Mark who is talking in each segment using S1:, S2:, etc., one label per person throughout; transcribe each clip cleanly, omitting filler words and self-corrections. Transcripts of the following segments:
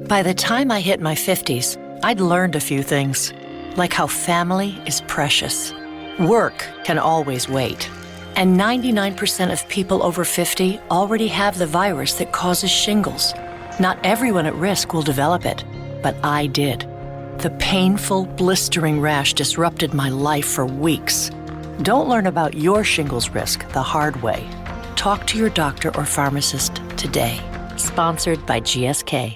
S1: By the time I hit my 50s, I'd learned a few things, like how family is precious. Work can always wait. And 99% of people over 50 already have the virus that causes shingles. Not everyone at risk will develop it, but I did. The painful, blistering rash disrupted my life for weeks. Don't learn about your shingles risk the hard way. Talk to your doctor or pharmacist today. Sponsored by GSK.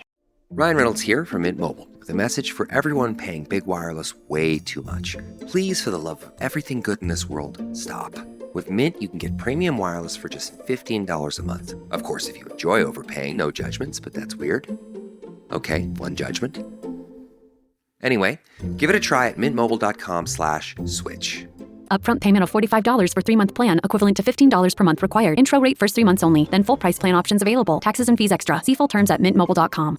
S2: Ryan Reynolds here from Mint Mobile with a message for everyone paying big wireless way too much. Please, for the love of everything good in this world, stop. With Mint, you can get premium wireless for just $15 a month. Of course, if you enjoy overpaying, no judgments, but that's weird. Okay, one judgment. Anyway, give it a try at mintmobile.com/switch.
S3: Upfront payment of $45 for 3-month plan, equivalent to $15 per month required. Intro rate first 3 months only, then full price plan options available. Taxes and fees extra. See full terms at mintmobile.com.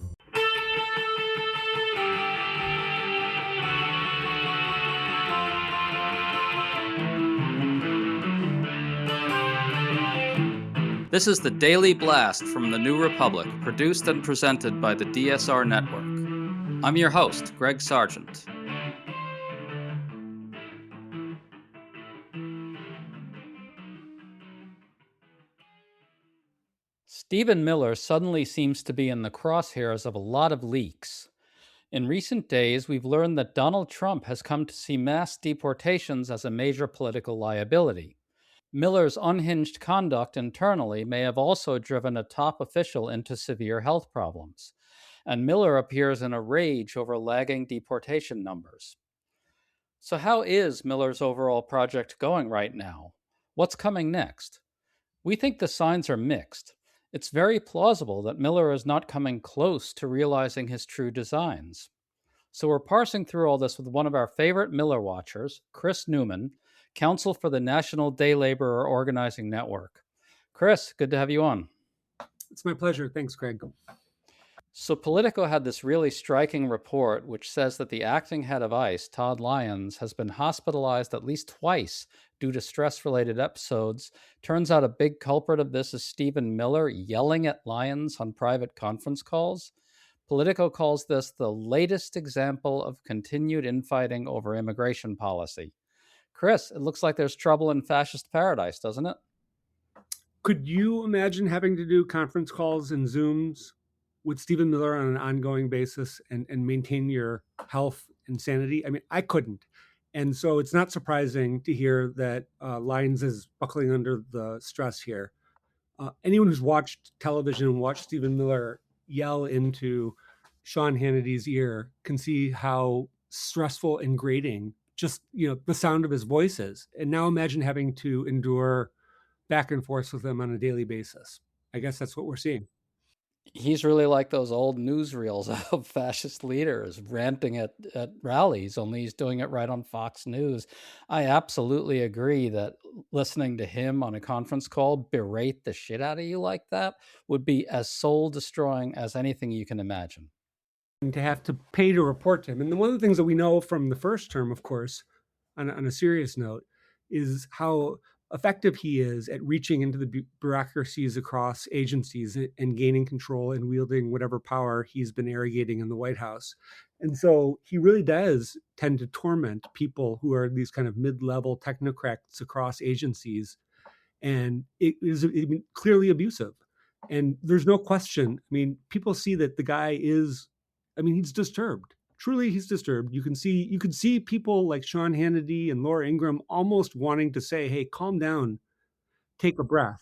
S4: This is the Daily Blast from the New Republic, produced and presented by the DSR Network. I'm your host, Greg Sargent. Stephen Miller suddenly seems to be in the crosshairs of a lot of leaks. In recent days, we've learned that Donald Trump has come to see mass deportations as a major political liability. Miller's unhinged conduct internally may have also driven a top official into severe health problems, and Miller appears in a rage over lagging deportation numbers. So how is Miller's overall project going right now? What's coming next? We think the signs are mixed. It's very plausible that Miller is not coming close to realizing his true designs. So we're parsing through all this with one of our favorite Miller watchers, Chris Newman, counsel for the National Day Laborer Organizing Network. Chris, good to have you on.
S5: It's my pleasure. Thanks, Greg.
S4: So Politico had this really striking report which says that the acting head of ICE, Todd Lyons, has been hospitalized at least twice due to stress-related episodes. Turns out a big culprit of this is Stephen Miller yelling at Lyons on private conference calls. Politico calls this the latest example of continued infighting over immigration policy. Chris, it looks like there's trouble in fascist paradise, doesn't it?
S5: Could you imagine having to do conference calls and Zooms with Stephen Miller on an ongoing basis and maintain your health and sanity? I mean, I couldn't. And so it's not surprising to hear that Lyons is buckling under the stress here. Anyone who's watched television and watched Stephen Miller yell into Sean Hannity's ear can see how stressful and grating just, the sound of his voice is. And now imagine having to endure back and forth with him on a daily basis. I guess that's what we're seeing.
S4: He's really like those old newsreels of fascist leaders ranting at rallies, only he's doing it right on Fox News. I absolutely agree that listening to him on a conference call berate the shit out of you like that would be as soul-destroying as anything you can imagine.
S5: And to have to pay to report to him. And one of the things that we know from the first term, of course, on a serious note, is how effective he is at reaching into the bureaucracies across agencies and gaining control and wielding whatever power he's been arrogating in the White House. And so he really does tend to torment people who are these kind of mid-level technocrats across agencies. And it is clearly abusive. And there's no question. I mean, people see that the guy is, he's disturbed. Truly, he's disturbed. You can see people like Sean Hannity and Laura Ingraham almost wanting to say, hey, calm down, take a breath.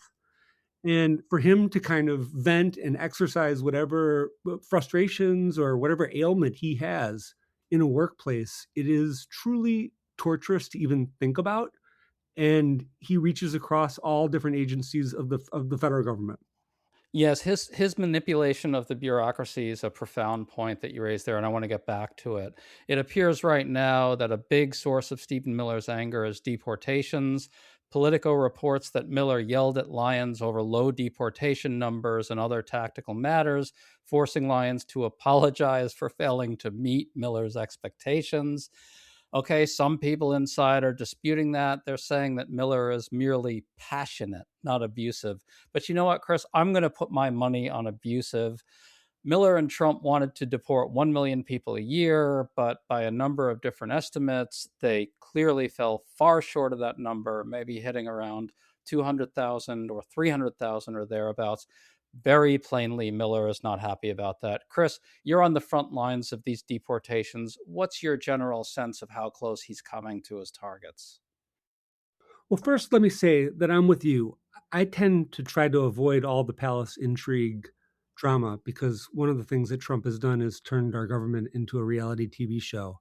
S5: And for him to kind of vent and exercise whatever frustrations or whatever ailment he has in a workplace, it is truly torturous to even think about. And he reaches across all different agencies of the federal government.
S4: Yes, his manipulation of the bureaucracy is a profound point that you raised there, and I want to get back to it. It appears right now that a big source of Stephen Miller's anger is deportations. Politico reports that Miller yelled at Lyons over low deportation numbers and other tactical matters, forcing Lyons to apologize for failing to meet Miller's expectations. Okay, some people inside are disputing that. They're saying that Miller is merely passionate, not abusive. But you know what, Chris? I'm going to put my money on abusive. Miller and Trump wanted to deport 1 million people a year, but by a number of different estimates, they clearly fell far short of that number, maybe hitting around 200,000 or 300,000 or thereabouts. Very plainly, Miller is not happy about that. Chris, you're on the front lines of these deportations. What's your general sense of how close he's coming to his targets?
S5: Well, first, let me say that I'm with you. I tend to try to avoid all the palace intrigue drama because one of the things that Trump has done is turned our government into a reality TV show.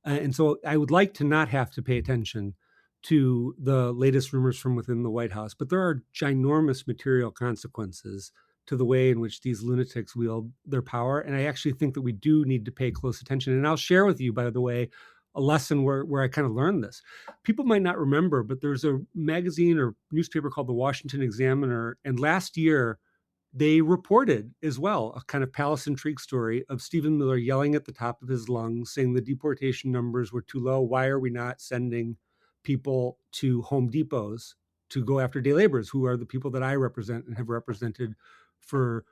S5: And so I would like to not have to pay attention to the latest rumors from within the White House, but there are ginormous material consequences to the way in which these lunatics wield their power. And I actually think that we do need to pay close attention. And I'll share with you, by the way, a lesson where I kind of learned this. People might not remember, but there's a magazine or newspaper called the Washington Examiner. And last year, they reported as well a kind of palace intrigue story of Stephen Miller yelling at the top of his lungs, saying the deportation numbers were too low. Why are we not sending people to Home Depots to go after day laborers, who are the people that I represent and have represented for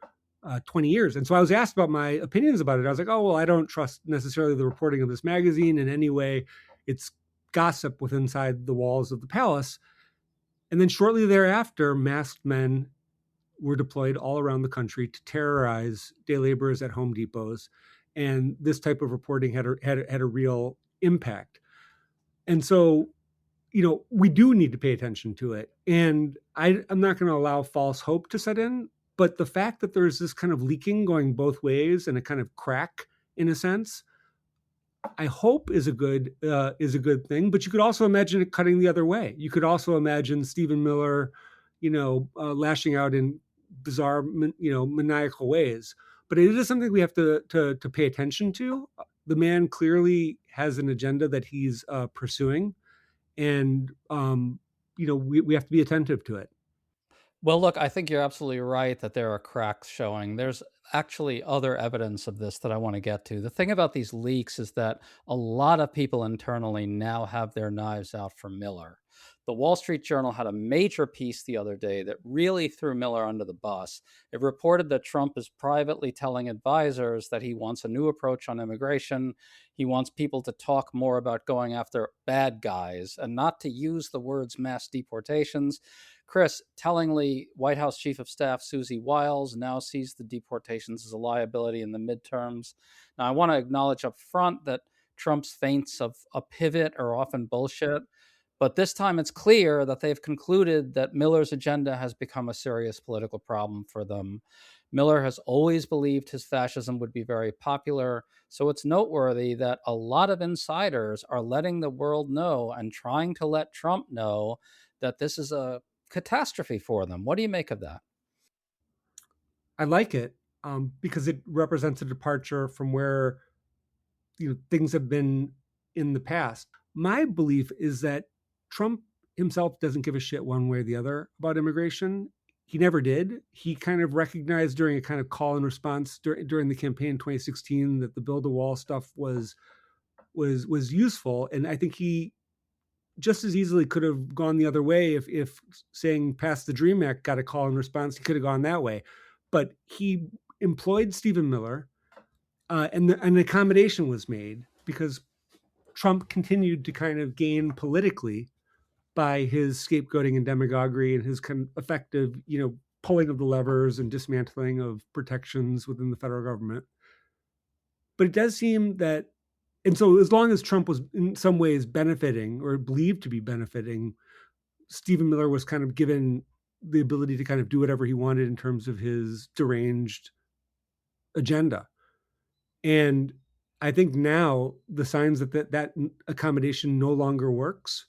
S5: 20 years? And so I was asked about my opinions about it. I was like, oh, well, I don't trust necessarily the reporting of this magazine in any way. It's gossip within inside the walls of the palace. And then shortly thereafter, masked men were deployed all around the country to terrorize day laborers at Home Depots. And this type of reporting had a real impact. And so, we do need to pay attention to it. And I'm not going to allow false hope to set in. But the fact that there's this kind of leaking going both ways and a kind of crack, in a sense, I hope is a good thing. But you could also imagine it cutting the other way. You could also imagine Stephen Miller, lashing out in bizarre, maniacal ways. But it is something we have to pay attention to. The man clearly has an agenda that he's pursuing, and we have to be attentive to it.
S4: Well, look, I think you're absolutely right that there are cracks showing. There's actually other evidence of this that I want to get to. The thing about these leaks is that a lot of people internally now have their knives out for Miller. The Wall Street Journal had a major piece the other day that really threw Miller under the bus. It reported that Trump is privately telling advisors that he wants a new approach on immigration. He wants people to talk more about going after bad guys and not to use the words mass deportations. Chris, tellingly, White House Chief of Staff Susie Wiles now sees the deportations as a liability in the midterms. Now, I want to acknowledge up front that Trump's feints of a pivot are often bullshit, but this time it's clear that they've concluded that Miller's agenda has become a serious political problem for them. Miller has always believed his fascism would be very popular, so it's noteworthy that a lot of insiders are letting the world know and trying to let Trump know that this is a catastrophe for them. What do you make of that?
S5: I like it because it represents a departure from where things have been in the past. My belief is that Trump himself doesn't give a shit one way or the other about immigration. He never did. He kind of recognized during a kind of call and response during the campaign in 2016 that the build a wall stuff was useful, and I think he just as easily could have gone the other way if saying pass the Dream Act got a call and response. He could have gone that way, but he employed Stephen Miller, and an accommodation was made because Trump continued to kind of gain politically by his scapegoating and demagoguery and his kind of effective, pulling of the levers and dismantling of protections within the federal government. But it does seem that, and so as long as Trump was in some ways benefiting or believed to be benefiting, Stephen Miller was kind of given the ability to kind of do whatever he wanted in terms of his deranged agenda. And I think now the signs that accommodation no longer works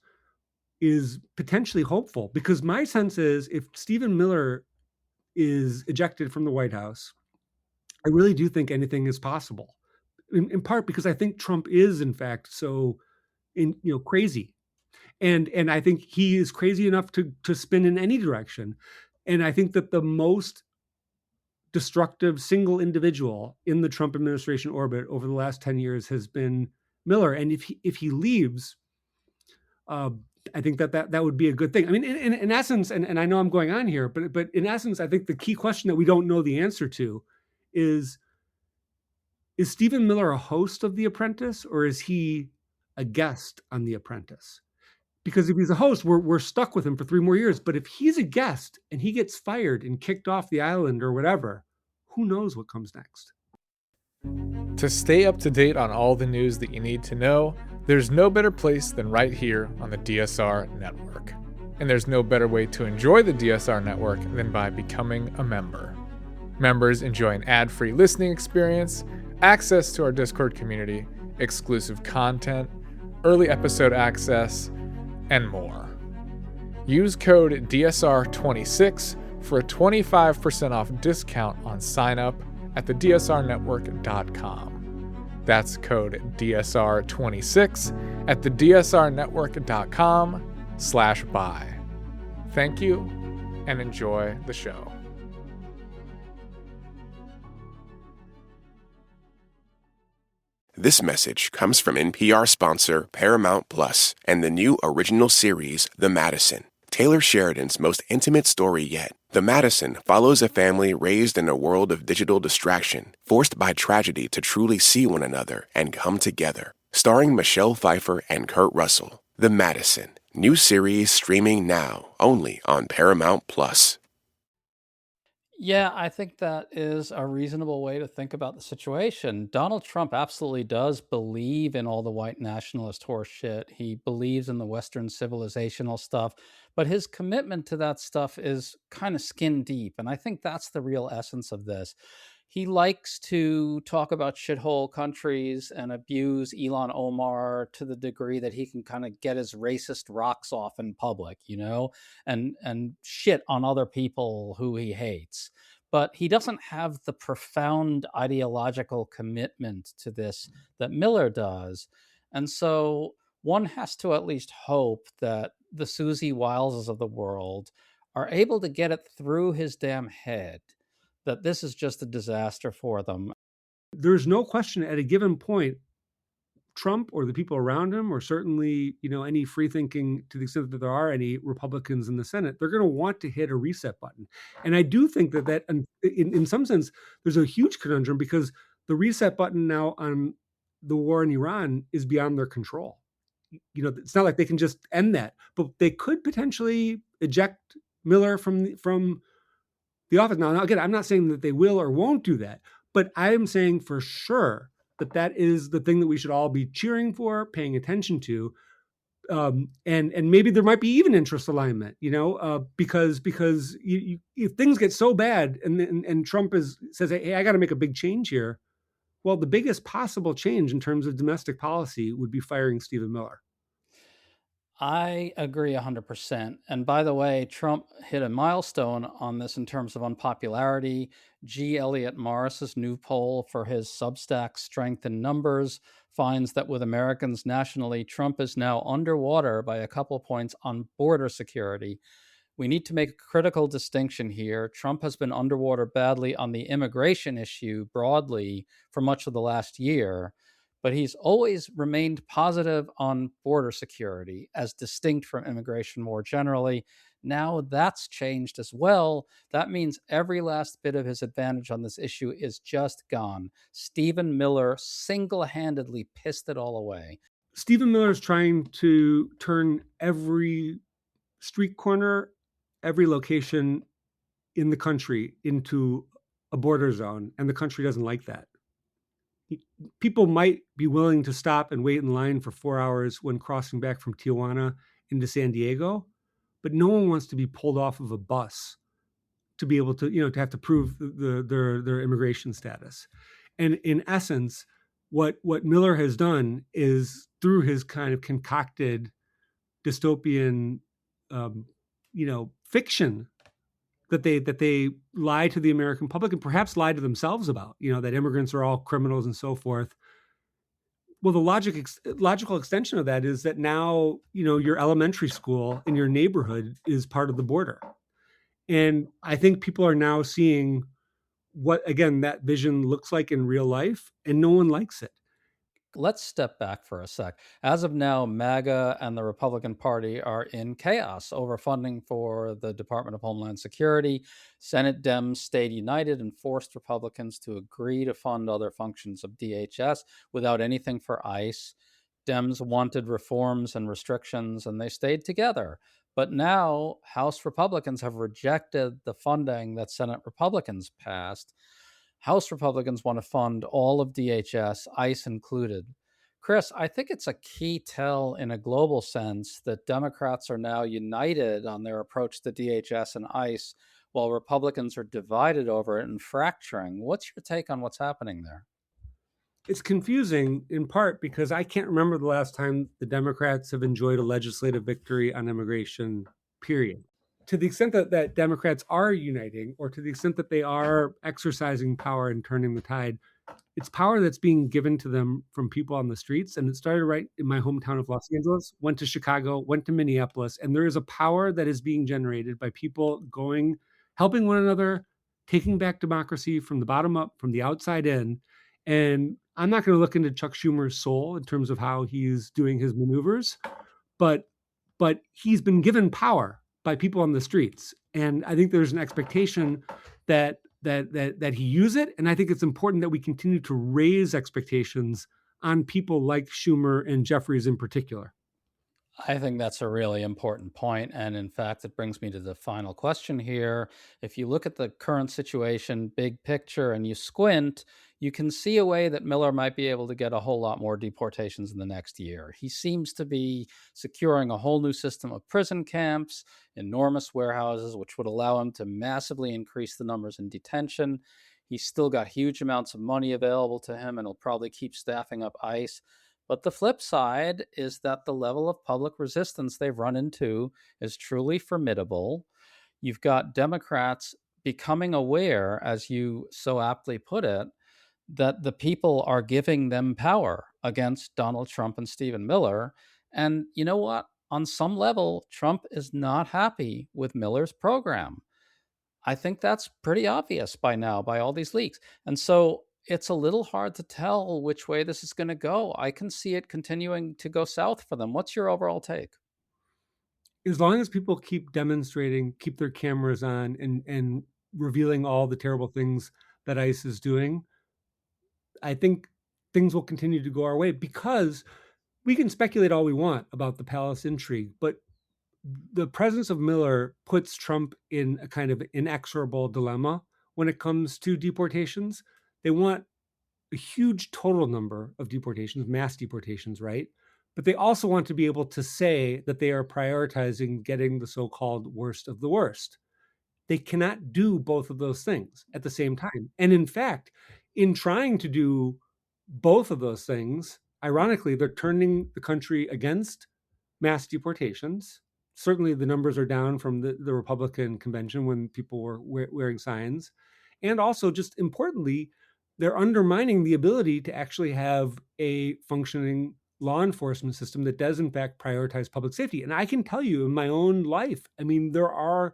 S5: is potentially hopeful, because my sense is if Stephen Miller is ejected from the White House, I really do think anything is possible. In part because I think Trump is, in fact, so crazy, and I think he is crazy enough to spin in any direction. And I think that the most destructive single individual in the Trump administration orbit over the last 10 years has been Miller. And if he leaves, I think that would be a good thing. I mean, in essence, and I know I'm going on here, but in essence, I think the key question that we don't know the answer to is Is Stephen Miller a host of The Apprentice, or is he a guest on The Apprentice? Because if he's a host, we're stuck with him for 3 more years. But if he's a guest and he gets fired and kicked off the island or whatever, who knows what comes next?
S6: To stay up to date on all the news that you need to know, there's no better place than right here on the DSR network. And there's no better way to enjoy the DSR network than by becoming a member. Members enjoy an ad-free listening experience, access to our Discord community, exclusive content, early episode access, and more. Use code DSR26 for a 25% off discount on sign up at thedsrnetwork.com. That's code DSR26 at thedsrnetwork.com/buy. Thank you and enjoy the show.
S7: This message comes from NPR sponsor Paramount Plus and the new original series, The Madison. Taylor Sheridan's most intimate story yet. The Madison follows a family raised in a world of digital distraction, forced by tragedy to truly see one another and come together. Starring Michelle Pfeiffer and Kurt Russell. The Madison. New series streaming now, only on Paramount Plus.
S4: Yeah, I think that is a reasonable way to think about the situation. Donald Trump absolutely does believe in all the white nationalist horse shit. He believes in the Western civilizational stuff, but his commitment to that stuff is kind of skin deep. And I think that's the real essence of this. He likes to talk about shithole countries and abuse Elon Omar to the degree that he can kind of get his racist rocks off in public, and shit on other people who he hates. But he doesn't have the profound ideological commitment to this that Miller does. And so one has to at least hope that the Susie Wileses of the world are able to get it through his damn head that this is just a disaster for them.
S5: There's no question at a given point, Trump or the people around him, or certainly, any free thinking, to the extent that there are any Republicans in the Senate, they're going to want to hit a reset button. And I do think that in some sense, there's a huge conundrum because the reset button now on the war in Iran is beyond their control. It's not like they can just end that, but they could potentially eject Miller from the office. Now, again, I'm not saying that they will or won't do that, but I'm saying for sure that is the thing that we should all be cheering for, paying attention to. And maybe there might be even interest alignment, because if things get so bad and Trump says, hey, I got to make a big change here. Well, the biggest possible change in terms of domestic policy would be firing Stephen Miller.
S4: I agree 100%. And by the way, Trump hit a milestone on this in terms of unpopularity. G. Elliott Morris's new poll for his Substack Strength in Numbers finds that with Americans nationally, Trump is now underwater by a couple points on border security. We need to make a critical distinction here. Trump has been underwater badly on the immigration issue broadly for much of the last year, but he's always remained positive on border security as distinct from immigration more generally. Now that's changed as well. That means every last bit of his advantage on this issue is just gone. Stephen Miller single-handedly pissed it all away.
S5: Stephen Miller is trying to turn every street corner, every location in the country into a border zone, and the country doesn't like that. People might be willing to stop and wait in line for 4 hours when crossing back from Tijuana into San Diego, but no one wants to be pulled off of a bus to be able to, to have to prove their immigration status. And in essence, what Miller has done is, through his kind of concocted dystopian, fiction that they lie to the American public and perhaps lie to themselves about, that immigrants are all criminals and so forth. Well, the logical extension of that is that now, your elementary school in your neighborhood is part of the border. And I think people are now seeing what, again, that vision looks like in real life, and no one likes it.
S4: Let's step back for a sec. As of now, MAGA and the Republican Party are in chaos over funding for the Department of Homeland Security. Senate Dems stayed united and forced Republicans to agree to fund other functions of DHS without anything for ICE. Dems wanted reforms and restrictions, and they stayed together. But now, House Republicans have rejected the funding that Senate Republicans passed. House Republicans want to fund all of DHS, ICE included. Chris, I think it's a key tell in a global sense that Democrats are now united on their approach to DHS and ICE, while Republicans are divided over it and fracturing. What's your take on what's happening there?
S5: It's confusing in part because I can't remember the last time the Democrats have enjoyed a legislative victory on immigration, period. To the extent that Democrats are uniting, or to the extent that they are exercising power and turning the tide, it's power that's being given to them from people on the streets. And it started right in my hometown of Los Angeles, went to Chicago, went to Minneapolis, and there is a power that is being generated by people going, helping one another, taking back democracy from the bottom up, from the outside in. And I'm not going to look into Chuck Schumer's soul in terms of how he's doing his maneuvers, but he's been given power by people on the streets. And I think there's an expectation that he use it. And I think it's important that we continue to raise expectations on people like Schumer and Jeffries in particular.
S4: I think that's a really important point. And in fact, it brings me to the final question here. If you look at the current situation, big picture, and you squint, you can see a way that Miller might be able to get a whole lot more deportations in the next year. He seems to be securing a whole new system of prison camps, enormous warehouses, which would allow him to massively increase the numbers in detention. He's still got huge amounts of money available to him, and he'll probably keep staffing up ICE. But the flip side is that the level of public resistance they've run into is truly formidable. You've got Democrats becoming aware, as you so aptly put it, that the people are giving them power against Donald Trump and Stephen Miller. And you know what? On some level, Trump is not happy with Miller's program. I think that's pretty obvious by now, by all these leaks. And so it's a little hard to tell which way this is going to go. I can see it continuing to go south for them. What's your overall take?
S5: As long as people keep demonstrating, keep their cameras on, and revealing all the terrible things that ICE is doing, I think things will continue to go our way, because we can speculate all we want about the palace intrigue, but the presence of Miller puts Trump in a kind of inexorable dilemma when it comes to deportations. They want a huge total number of deportations, mass deportations, right? But they also want to be able to say that they are prioritizing getting the so-called worst of the worst. They cannot do both of those things at the same time. And in fact, in trying to do both of those things, ironically, they're turning the country against mass deportations. Certainly the numbers are down from the Republican convention when people were wearing signs. And also, just importantly, they're undermining the ability to actually have a functioning law enforcement system that does in fact prioritize public safety. And I can tell you in my own life, I mean, there are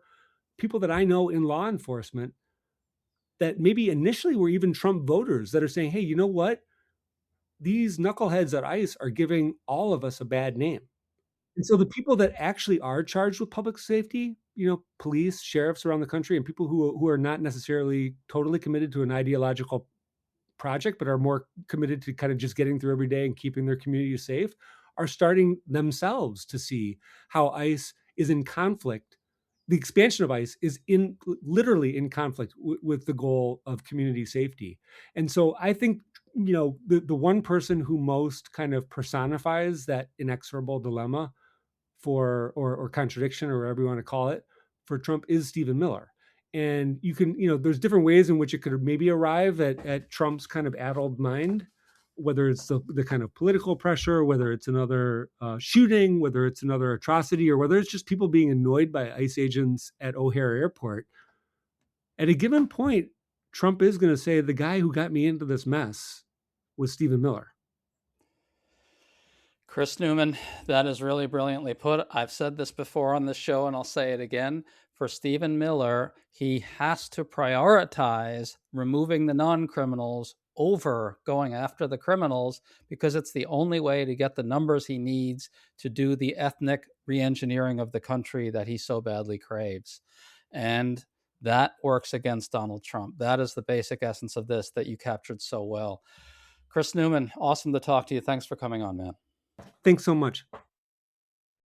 S5: people that I know in law enforcement that maybe initially were even Trump voters that are saying, hey, you know what? These knuckleheads at ICE are giving all of us a bad name. And so the people that actually are charged with public safety, police, sheriffs around the country, and people who are not necessarily totally committed to an ideological project, but are more committed to kind of just getting through every day and keeping their community safe, are starting themselves to see how ICE is in conflict. The expansion of ICE is literally in conflict with the goal of community safety. And so I think, the one person who most kind of personifies that inexorable dilemma or contradiction, or whatever you want to call it, for Trump is Stephen Miller. And you can, there's different ways in which it could maybe arrive at Trump's kind of addled mind, whether it's the kind of political pressure, whether it's another shooting, whether it's another atrocity, or whether it's just people being annoyed by ICE agents at O'Hare Airport. At a given point, Trump is going to say, the guy who got me into this mess was Stephen Miller.
S4: Chris Newman, that is really brilliantly put. I've said this before on the show, and I'll say it again. For Stephen Miller, he has to prioritize removing the non-criminals over going after the criminals because it's the only way to get the numbers he needs to do the ethnic re-engineering of the country that he so badly craves. And that works against Donald Trump. That is the basic essence of this that you captured so well. Chris Newman, awesome to talk to you. Thanks for coming on, man.
S5: Thanks so much.